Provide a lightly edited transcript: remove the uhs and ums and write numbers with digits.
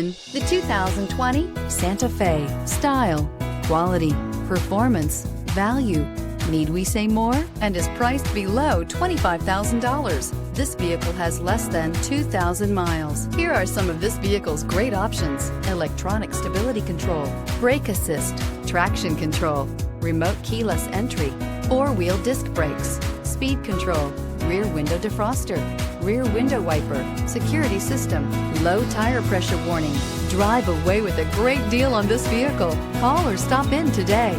in the 2020 Santa Fe. Style, quality, performance, value. Need we say more? And is priced below $25,000. This vehicle has less than 2,000 miles. Here are some of this vehicle's great options: electronic stability control, brake assist, traction control, remote keyless entry, four-wheel disc brakes, speed control, rear window defroster, rear window wiper, security system, low tire pressure warning. Drive away with a great deal on this vehicle. Call or stop in today.